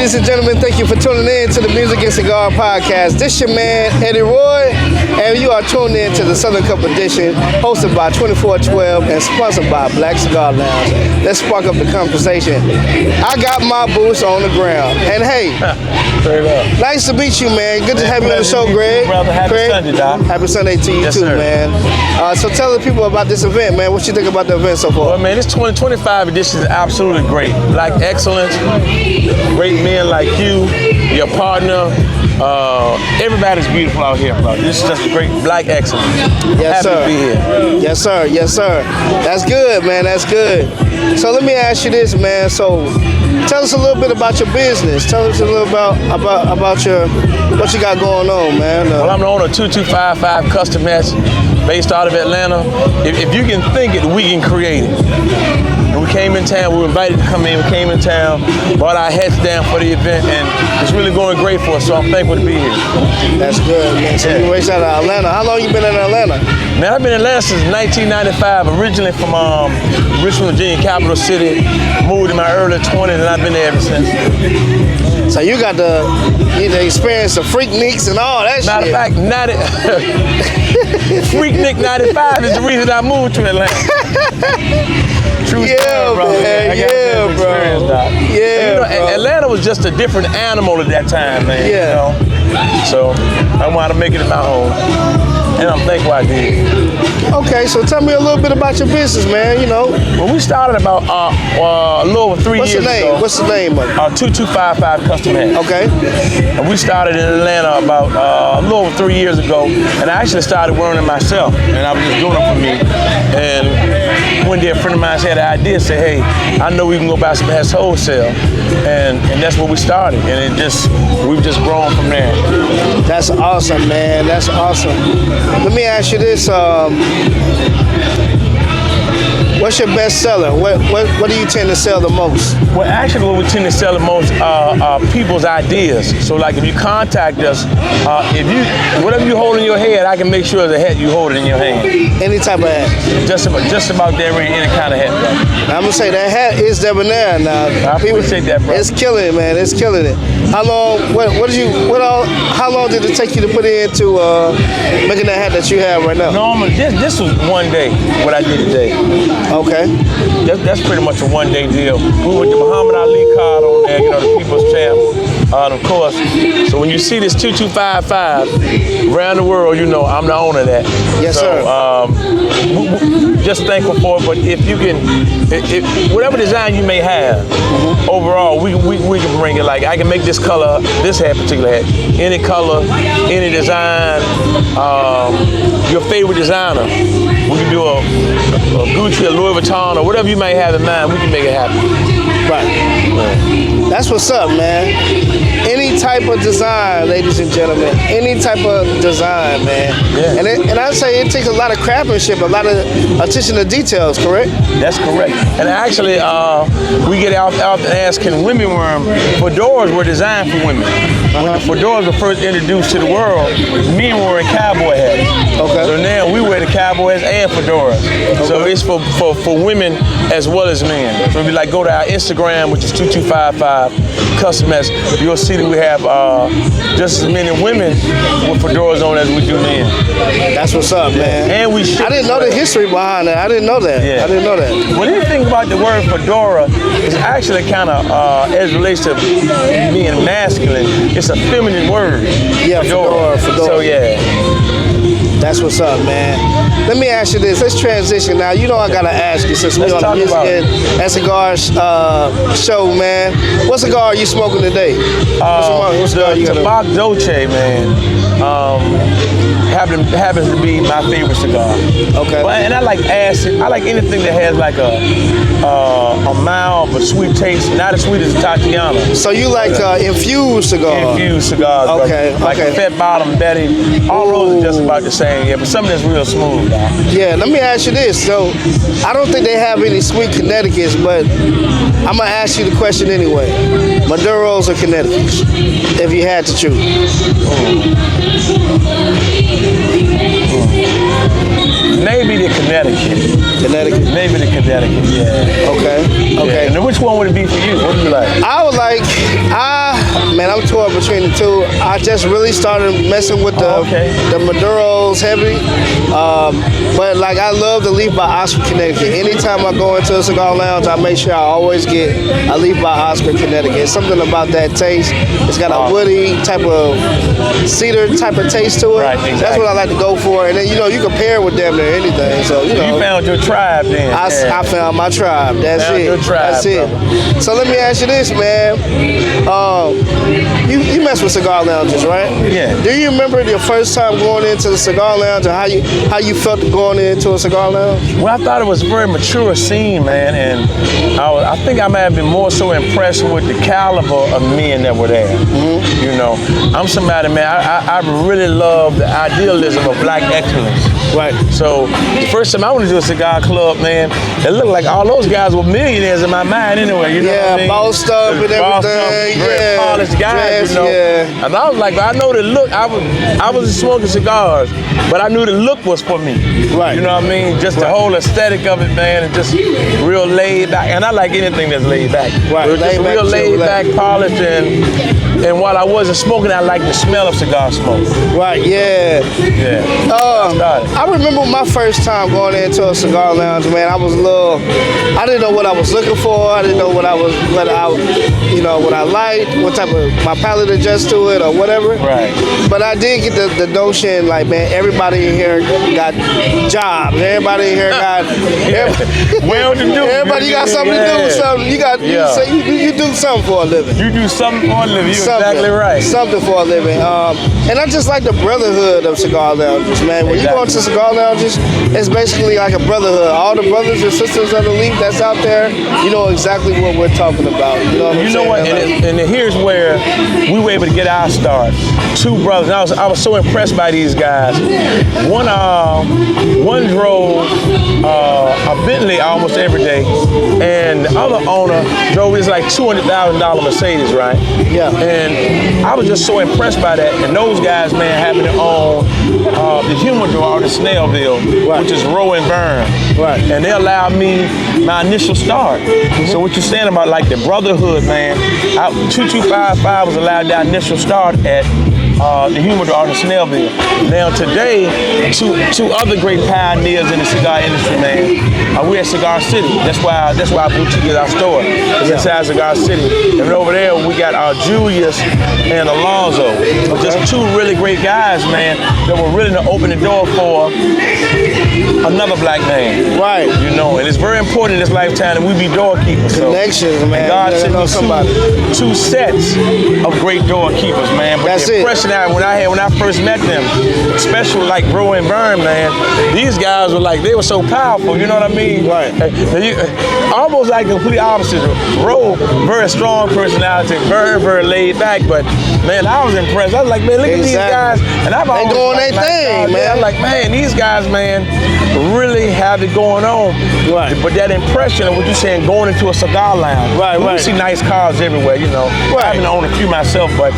Ladies and gentlemen, thank you for tuning in to the Music and Cigar Podcast. This your man, Eddie Roy, and you are tuned in to the Southern Cup Edition, hosted by 2412 and sponsored by Black Cigar Lounge. Let's spark up the conversation. I got my boots on the ground. And hey, nice to meet you, man. Good to have you on the show, Greg. Brother, happy Sunday, Doc. Happy Sunday to you, too, sir. man. So tell the people about this event, man. What you think about the event so far? Well, man, this 2025 edition is absolutely great. Black excellence, great men like you, your partner. Everybody's beautiful out here, bro. This is just a great black excellence. Yes, Happy sir. to be here. Yes, sir. Yes, sir. That's good, man. That's good. So let me ask you this, man. So tell us a little bit about your business. Tell us a little about your what you got going on, man. Well, I'm the owner of 2255 Custom Hats, based out of Atlanta. If you can think it, we can create it. And we came in town, we were invited to come in, we came in town, brought our hats down for the event, and it's really going great for us, so I'm thankful to be here. That's good, man. So you raised out of Atlanta. How long you been in Atlanta? Man, I've been in Atlanta since 1995, originally from Richmond, Virginia, capital city. Moved in my early 20s, and I've been there ever since. So you got the experience of Freakniks and all that Matter shit. Matter of fact, Freaknik 95 is the reason I moved to Atlanta. True story, bro. Man. Yeah, bro. Yeah, bro. Atlanta was just a different animal at that time, man. Yeah. You know? So I wanted to make it my home. And I'm thankful I did. Okay, so tell me a little bit about your business, man. You know, When we started about a little over 3 years ago. What's the name of it? 2255 Custom Hats. Okay. And we started in Atlanta about a little over 3 years ago. And I actually started wearing them myself. And I was just doing them for me. And one day a friend of mine had an idea, say, hey, I know we can go buy some hats wholesale. And that's where we started. And we've just grown from there. That's awesome, man. That's awesome. Let me ask you this. What's your best seller? What do you tend to sell the most? Well, actually, what we tend to sell the most are people's ideas. So, like, if you contact us, whatever you hold in your head, I can make sure the hat you hold it in your hand. Any type of hat? Just about there, any kind of hat, bro. I'm gonna say that hat is debonair now. I appreciate that, bro. It's killing it, man. It's killing it. How long? How long did it take you to put into making that hat that you have right now? Normally, this was one day. What I did today. Okay. That's pretty much a one-day deal. We went to Muhammad Ali card on there, you know, the people's champ, of course. So when you see this 2255 around the world, you know I'm the owner of that. Yes, sir. Just thankful for it. But if you can, whatever design you may have, overall, we can bring it. Like I can make this color, this particular hat, any color, any design, your favorite designer. We can do a Gucci, a Louis Vuitton, or whatever you may have in mind. We can make it happen. Right. Yeah. That's what's up, man. Any type of design, ladies and gentlemen. Any type of design, man. Yeah. And I say it takes a lot of craftsmanship, a lot of attention to details, correct? That's correct. And actually, we get out and ask, can women wear them? Fedoras were designed for women. When the fedoras were first introduced to the world, men were wearing cowboy hats. Okay. So now we wear the cowboy hats and fedoras. Okay. So it's for women as well as men. So if you like go to our Instagram, which is 2255 Custom Hats, you'll see that we have just as many women with fedoras on as we do men. That's what's up, man. And we I didn't know the history behind that. I didn't know that. Yeah. I didn't know that. Well, anything about the word fedora is actually kind of, as it relates to being masculine, it's a feminine word. Yeah, fedora. So, yeah. That's what's up, man. Let me ask you this. Let's transition now. You know I gotta ask you since we're on the Music and Cigars show, man. What cigar are you smoking today? What cigar you got? Tabak Dolce, man. Happens to be my favorite cigar. Okay. And I like acid. I like anything that has like a mild but sweet taste, not as sweet as Tatiana. So you like infused cigars? Infused cigars, okay, brother. Like a Fat Bottom, Betty. All those are just about the same, yeah, but something that's real smooth, dog. Yeah, let me ask you this. So I don't think they have any sweet Connecticut's, but I'm gonna ask you the question anyway. Maduros or Connecticut's, if you had to choose? Maybe the Connecticut. Connecticut? Maybe the Connecticut, yeah. Okay. Yeah. And then which one would it be for you? What do you like? I would like, Man, I'm torn between the two. I just really started messing with the Maduros heavy. But like I love the Leaf by Oscar Connecticut. Anytime I go into a cigar lounge, I make sure I always get a Leaf by Oscar Connecticut. It's something about that taste. It's got a woody type of cedar type of taste to it. Right, exactly. That's what I like to go for. And then you can pair with damn near anything. So you found your tribe then. I found my tribe. That's found it. Your tribe, That's it. brother. So let me ask you this, man. You mess with cigar lounges, right? Yeah. Do you remember your first time going into the cigar lounge and how you felt going into a cigar lounge? Well, I thought it was a very mature scene, man, and I think I may have been more so impressed with the caliber of men that were there. Mm-hmm. You know, I'm somebody, man, I really love the idealism of black excellence. Right. So the first time I went to a cigar club, man, it looked like all those guys were millionaires in my mind anyway. You know what I mean? Bossed up and everything. Very polished guys, you know. Yeah. And I was like, I know the look. I was smoking cigars, but I knew the look was for me. Right. You know what I mean? Just the whole aesthetic of it, man, and just real laid back. And I like anything that's laid back. Right. Just real laid back, polished, and while I wasn't smoking, I liked the smell of cigar smoke. Right. Yeah. Yeah. I remember my first time going into a cigar lounge, man. I didn't know what I was looking for. I didn't know what I liked, what type of my palate adjust to it or whatever. Right. But I did get the notion, like, man, everybody in here got jobs. Everybody in here got everybody got something to do. Something you do something for a living. You do something for a living. You're exactly right. Something for a living. And I just like the brotherhood of cigar lounges, man. When you go into cigar lounges, it's basically like a brotherhood. All the brothers and sisters of the Leaf that's out there, you know exactly what we're talking about. You know what? And here's where we were able to get our start. Two brothers. And I was so impressed by these guys. One drove a Bentley almost every day, and the other owner drove this like $200,000 Mercedes, right? Yeah. And I was just so impressed by that. And those guys, man, happen to own the Humidor out of Snellville, which is Row and Burn. Right. And they allowed me my initial start. Mm-hmm. So what you're saying about like the brotherhood, man, 2255 was allowed that initial start at the Humidor out of Snellville. Now today, two other great pioneers in the cigar industry, man. We're at Cigar City. That's why Boutique is our store. It's inside Cigar City. And over there we got Julius and Alonzo. Just two really great guys, man, that were willing to open the door for another black man. Right. You know, and it's very important in this lifetime that we be doorkeepers. Connections, man. God sent me two sets of great doorkeepers, man. But that's the impression when I first met them, especially like Bro and Burn, man, these guys were like, they were so powerful, you know what I mean? Right. Almost like the complete opposite. Bro, very strong personality, very laid back, but man, I was impressed. I was like, man, look at these guys. And I've always doing their thing, man. I'm like, man, these guys, man, really have it going on. Right. But that impression of what you're saying, going into a cigar lounge. Right. You see nice cars everywhere, you know. Right. I haven't owned a few myself, but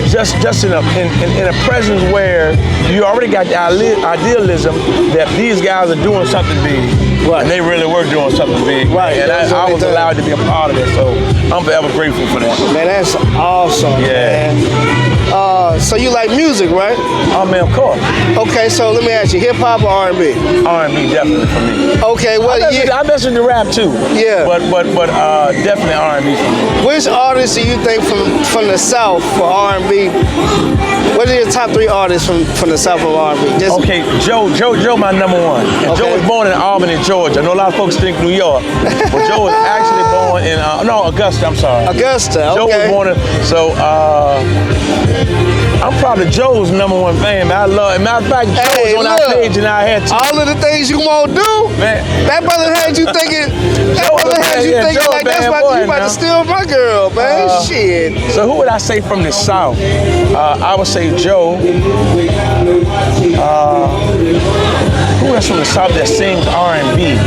just in a presence where you already got the idealism that these guys are doing something big. Right. And they really were doing something big. Right. And I was allowed to be a part of it, so I'm forever grateful for that. Man, that's awesome, man. So you like music, right? Oh, man, of course. Okay, so let me ask you, hip-hop or R&B? R&B, definitely for me. Okay, I listen to rap, too. Yeah. But definitely R&B for me. Which artists do you think from the South for R&B? What are your top 3 artists from the South of R&B? Okay, Joe, my number one. And Joe was born in Albany, Georgia. I know a lot of folks think New York, but Joe was actually born in Augusta. I'm sorry. Augusta. Okay. Joe was born in. So I'm probably Joe's number one fan, man. I love it. Matter of fact, Joe was on our page and I had to. All of the things you won't do, man. That brother had you thinking. Like that's you about to steal my girl, man. Shit. So who would I say from the South? I would say Joe. Who else from the South that sings R&B?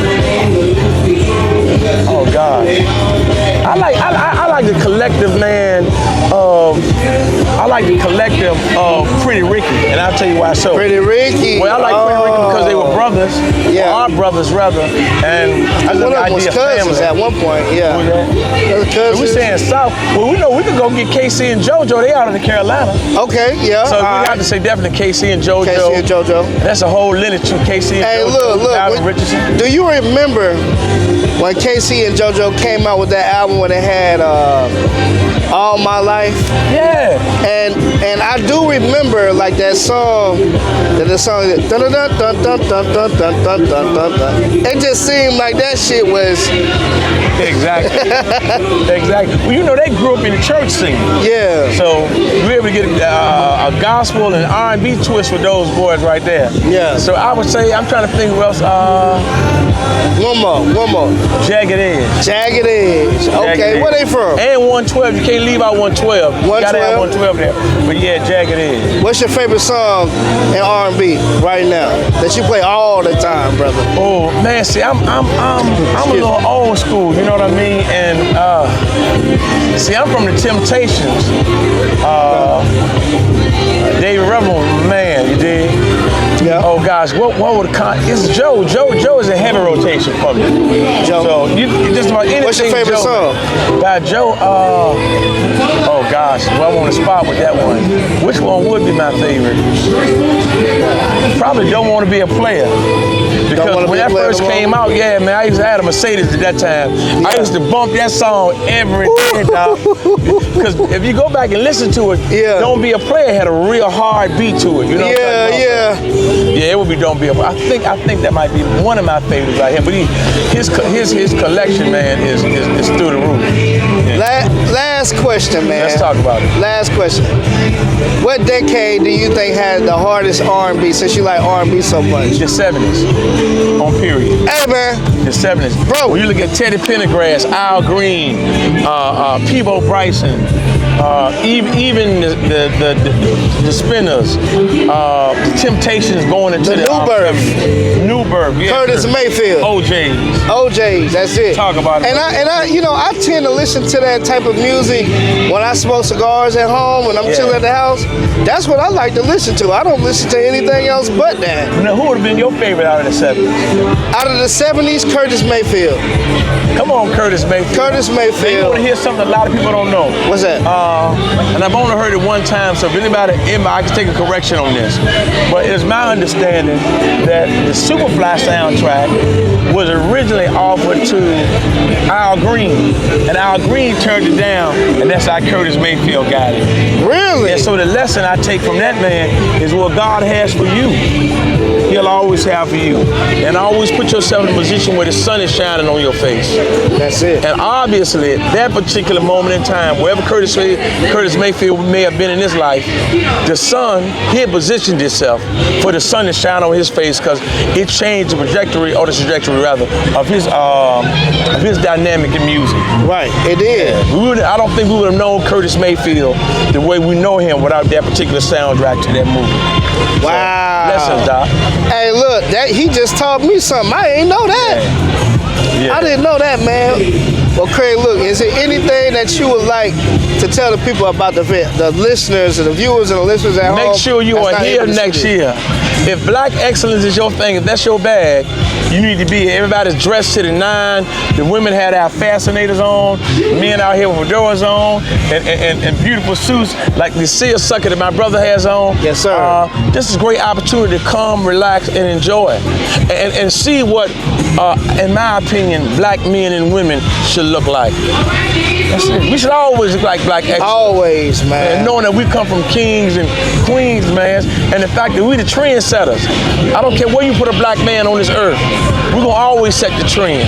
Oh God. I like the collective, man, of I like the collective of Pretty Ricky, and I'll tell you why so. Pretty Ricky. Well, I like Pretty Ricky because they were brothers, Yeah. or our brothers rather, and I love One the of them was idea of cousins family. at one point, yeah. Who was that? They was We're cousins. saying South. Well, we know we could go get KC and JoJo. They out of the Carolina. Okay, yeah. So we all have right. to say definitely KC and JoJo. KC and JoJo. That's a whole lineage to KC and Hey, JoJo. look, Alvin when- Richardson. do you remember when KC and JoJo came out with that album when they had All My Life? Yeah. And I do remember like that song, the song dun dun dun dun dun dun dun dun dun dun dun dun. It just seemed like that shit was Exactly. Exactly. Well, you know, they grew up in the church singing. yeah. So we were able to get a gospel and R&B twist with those boys right there. Yeah. So I would say, I'm trying to think who else. One more. Jagged Edge. Jagged Edge. Okay, Jagged where Edge. they from? And 112. You can't leave out 112. You gotta have 112? 112 there. But yeah, Jagged Edge. What's your favorite song in R&B right now that you play all the time, brother? Oh man, see, I'm a little old school. You know what I mean? And see, I'm from the Temptations. David Rebel, man, you dig? Yeah. Oh gosh, what would it's Joe. Joe is a heavy rotation for me. Joe. So you just about anything. What's your favorite Joe, song? By Joe. Oh gosh, well, I want to spot with that one. Which one would be my favorite? Probably Don't Want to Be a Player. Because Wanna when Be a that Player first no more? came out, yeah, man, I used to have a Mercedes at that time. I used to bump that song every day, dog. Because if you go back and listen to it, Yeah. Don't Be a Player had a real hard beat to it. You know what I'm talking about? Yeah, it would be Don't Be a Player. I think that might be one of my favorites right here. But his collection, man, is through the roof. Yeah. Last question, man. Let's talk about it. Last question. What decade do you think had the hardest R&B since you like R&B so much? The 70s, on period. Hey, man. The 70s. Bro. When you look at Teddy Pendergrass, Al Green, Peebo Bryson, even the Spinners, the Temptations going into The New Birth. yeah. Curtis Mayfield. OJs, that's it. Talk about it. And I tend to listen to that type of music when I smoke cigars at home, when I'm chilling at the house. That's what I like to listen to. I don't listen to anything else but that. Now, who would have been your favorite out of the 70s? Out of the 70s, Curtis Mayfield. Come on, Curtis Mayfield. Curtis Now, you want to Mayfield. hear something a lot of people don't know. What's that? And I've only heard it one time, so if anybody, I can take a correction on this. But it's my understanding that the Superfly soundtrack was originally offered to Al Green, and Al Green turned it down, and that's how Curtis Mayfield got it. Really? And so the lesson I take from that man is what God has for you, He'll always have for you. And always put yourself in a position where the sun is shining on your face. That's it. And obviously, that particular moment in time, wherever Curtis Mayfield may have been in his life, the sun, he had positioned himself for the sun to shine on his face because it changed the trajectory rather, of his dynamic in music. Right, it did. I don't think we would have known Curtis Mayfield the way we know him without that particular soundtrack to that movie. Wow. So, lessons, Doc. Hey, look, he just taught me something. I ain't know that. Yeah. I didn't know that, man. Well, Craig, look, is there anything that you would like to tell the people about the listeners and the viewers and the listeners at home? Make sure you that's are not here able to see next this? year. If black excellence is your thing, if that's your bag, you need to be here. Everybody's dressed to the nine. The women had our fascinators on. Men out here with fedoras on and beautiful suits like the seal sucker that my brother has on. Yes, sir. This is a great opportunity to come, relax, and enjoy. And see what, in my opinion, black men and women should look like. That's it. We should always look like black excellence. Always, man. And knowing that we come from kings and queens, man, and the fact that we the trendsetters. I don't care where you put a black man on this earth, we're gonna always set the trend.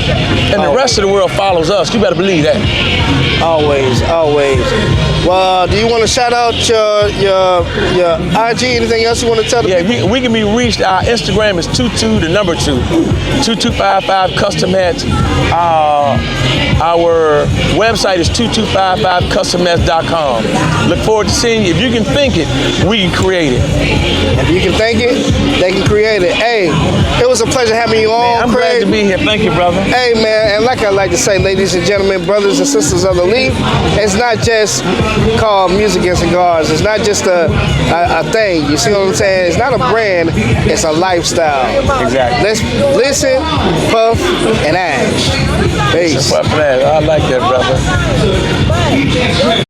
And the rest of the world follows us. You better believe that. Always. Well, do you want to shout out your IG? Anything else you want to tell the people? Yeah, we can be reached. Our Instagram is 2255 custom hats. Our website is 2255customhats.com. Look forward to seeing you. If you can think it, we can create it. If you can think it, they can create it. Hey, it was a pleasure having you on, I'm Craig. glad to be here. Thank you, brother. Hey, man, and like I like to say, ladies and gentlemen, brothers and sisters of the Leaf, it's not just called Music and Cigars. It's not just a thing. You see what I'm saying? It's not a brand. It's a lifestyle. Exactly. Let's listen, puff, and ash. Peace. I like that, brother.